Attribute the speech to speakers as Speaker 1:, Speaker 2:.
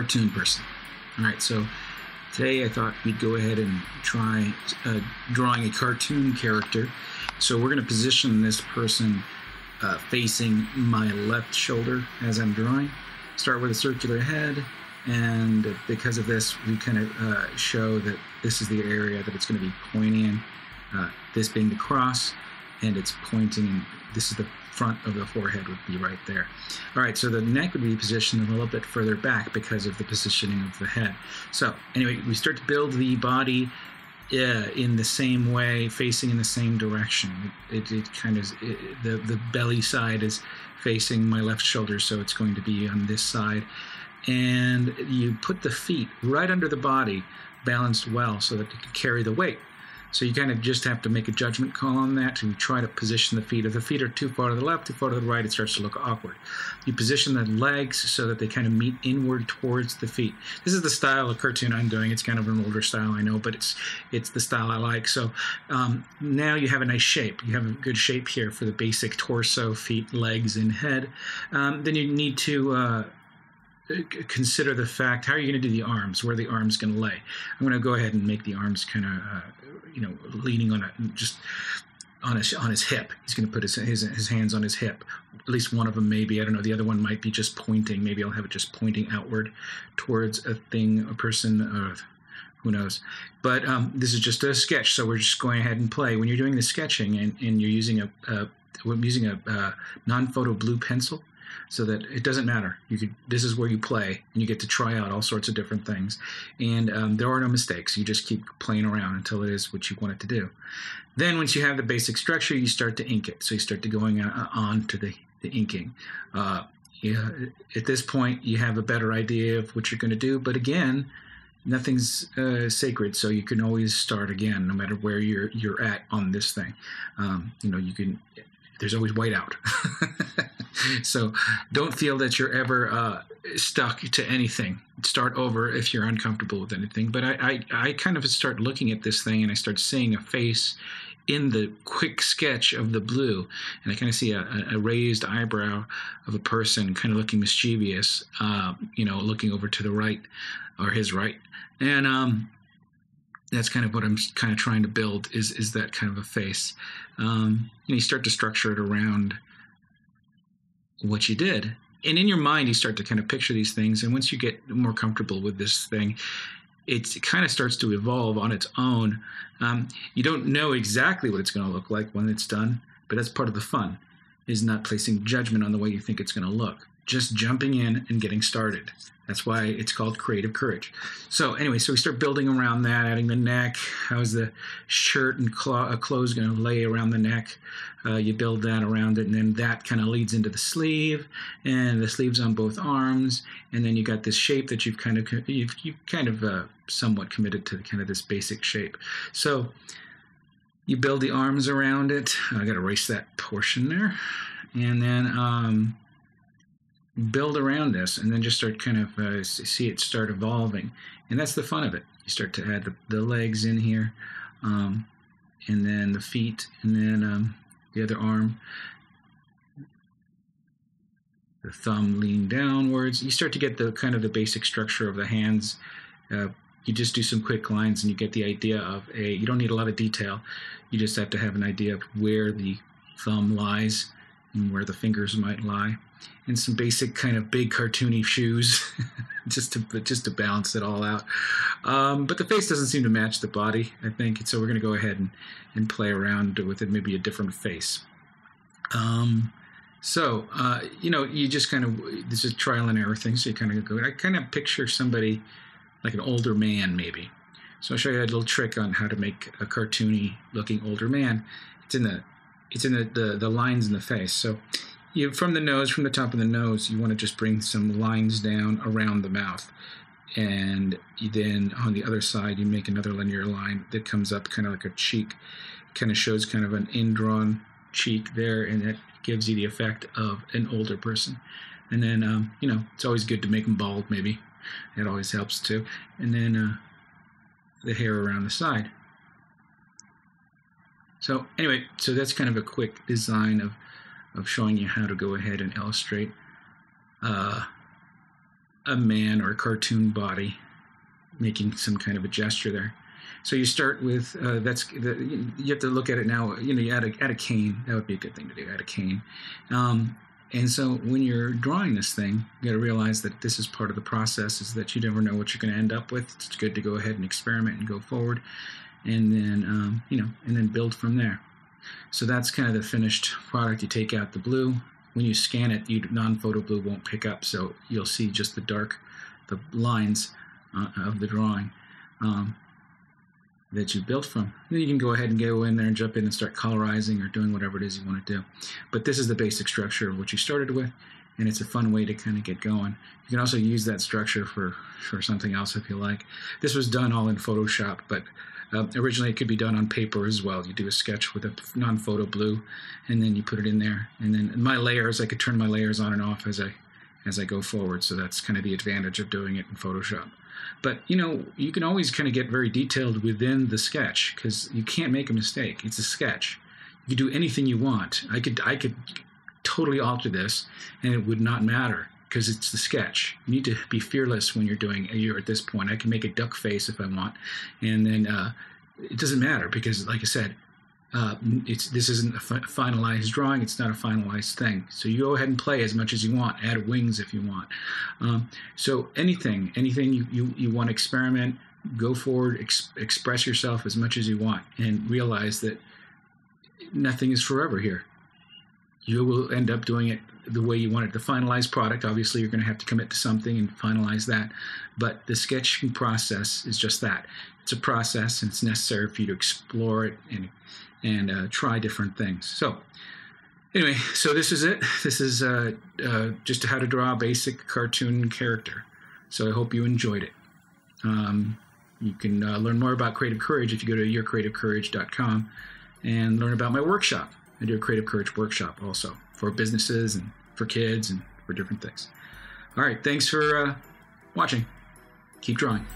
Speaker 1: cartoon person. All right, so today I thought we'd go ahead and try drawing a cartoon character. So we're going to position this person facing my left shoulder as I'm drawing. Start with a circular head, and because of this, we kind of show that this is the area that it's going to be pointing in, this being the cross, and it's pointing in, this is the front of the forehead would be right there. All right, so the neck would be positioned a little bit further back because of the positioning of the head. So anyway, we start to build the body in the same way, facing in the same direction. It kind of, the belly side is facing my left shoulder, so it's going to be on this side. And you put the feet right under the body, balanced well so that they can carry the weight. So you kind of just have to make a judgment call on that to try to position the feet. If the feet are too far to the left, too far to the right, it starts to look awkward. You position the legs so that they kind of meet inward towards the feet. This is the style of cartoon I'm doing. It's kind of an older style, I know, but it's the style I like. So now you have a nice shape. You have a good shape here for the basic torso, feet, legs, and head. Then you need to consider the fact, how are you going to do the arms? Where are the arms going to lay? I'm going to go ahead and make the arms kind of, leaning on just on his hip. He's going to put his hands on his hip. At least one of them, maybe. I don't know. The other one might be just pointing. Maybe I'll have it just pointing outward towards a thing, a person, who knows. But this is just a sketch, so we're just going ahead and play. When you're doing the sketching and you're using I'm using a non-photo blue pencil, so that it doesn't matter. This is where you play, and you get to try out all sorts of different things. And there are no mistakes. You just keep playing around until it is what you want it to do. Then once you have the basic structure, you start to ink it. So you start to going on to the inking. At this point, you have a better idea of what you're going to do. But again, nothing's sacred, so you can always start again, no matter where you're at on this thing. You can. There's always white out. So don't feel that you're ever stuck to anything. Start over if you're uncomfortable with anything. But I kind of start looking at this thing, and I start seeing a face in the quick sketch of the blue. And I kind of see a raised eyebrow of a person kind of looking mischievous, looking over to the right, or his right. And that's kind of what I'm kind of trying to build is that kind of a face. You start to structure it around what you did. And in your mind, you start to kind of picture these things. And once you get more comfortable with this thing, it kind of starts to evolve on its own. You don't know exactly what it's going to look like when it's done, but that's part of the fun, is not placing judgment on the way you think it's going to look. Just jumping in and getting started. That's why it's called creative courage. So anyway, so we start building around that, adding the neck. How's the shirt and clothes going to lay around the neck? You build that around it, and then that kind of leads into the sleeve, and the sleeve's on both arms, and then you got this shape that you've kind of somewhat committed to kind of this basic shape. So you build the arms around it. I got to erase that portion there, and then build around this, and then just start kind of see it start evolving. And that's the fun of it. You start to add the legs in here, and then the feet, and then the other arm, the thumb leaning downwards. You start to get the kind of the basic structure of the hands. You just do some quick lines, and you get the idea of you don't need a lot of detail. You just have to have an idea of where the thumb lies and where the fingers might lie. And some basic kind of big cartoony shoes just to balance it all out. But the face doesn't seem to match the body, I think. So we're going to go ahead and play around with it, maybe a different face. You just kind of, this is a trial and error thing. So you kind of go, I kind of picture somebody like an older man, maybe. So I'll show you a little trick on how to make a cartoony looking older man. It's in the lines in the face. So from the top of the nose, you want to just bring some lines down around the mouth. And then on the other side, you make another linear line that comes up kind of like a cheek. Kind of shows kind of an indrawn cheek there, and it gives you the effect of an older person. And then, it's always good to make them bald, maybe. It always helps too. And then the hair around the side. So anyway, so that's kind of a quick design of showing you how to go ahead and illustrate a man or a cartoon body making some kind of a gesture there. So you start with you have to look at it now. You add a cane. That would be a good thing to do. Add a cane. And so when you're drawing this thing, you got to realize that this is part of the process, is that you never know what you're going to end up with. It's good to go ahead and experiment and go forward, and then and then build from there. So that's kind of the finished product. You take out the blue. When you scan it, non-photo blue won't pick up, so you'll see just the lines of the drawing that you built from. Then you can go ahead and go in there and jump in and start colorizing or doing whatever it is you want to do. But this is the basic structure of what you started with, and it's a fun way to kind of get going. You can also use that structure for something else if you like. This was done all in Photoshop, but originally it could be done on paper as well. You do a sketch with a non-photo blue, and then you put it in there. And then my layers, I could turn my layers on and off as I go forward. So that's kind of the advantage of doing it in Photoshop. But, you can always kind of get very detailed within the sketch, because you can't make a mistake. It's a sketch. You can do anything you want. I could totally alter this, and it would not matter, because it's the sketch. You need to be fearless when you're at this point. I can make a duck face if I want, and then it doesn't matter, because, like I said, this isn't a finalized drawing. It's not a finalized thing. So you go ahead and play as much as you want. Add wings if you want. So anything you want to experiment, go forward, express yourself as much as you want, and realize that nothing is forever here. You will end up doing it the way you want it. The finalized product, obviously, you're going to have to commit to something and finalize that. But the sketching process is just that. It's a process, and it's necessary for you to explore it and try different things. So anyway, so this is it. This is just how to draw a basic cartoon character. So I hope you enjoyed it. You can learn more about Creative Courage if you go to yourcreativecourage.com and learn about my workshop. I do a Creative Courage workshop also for businesses and for kids and for different things. All right, thanks for watching. Keep drawing.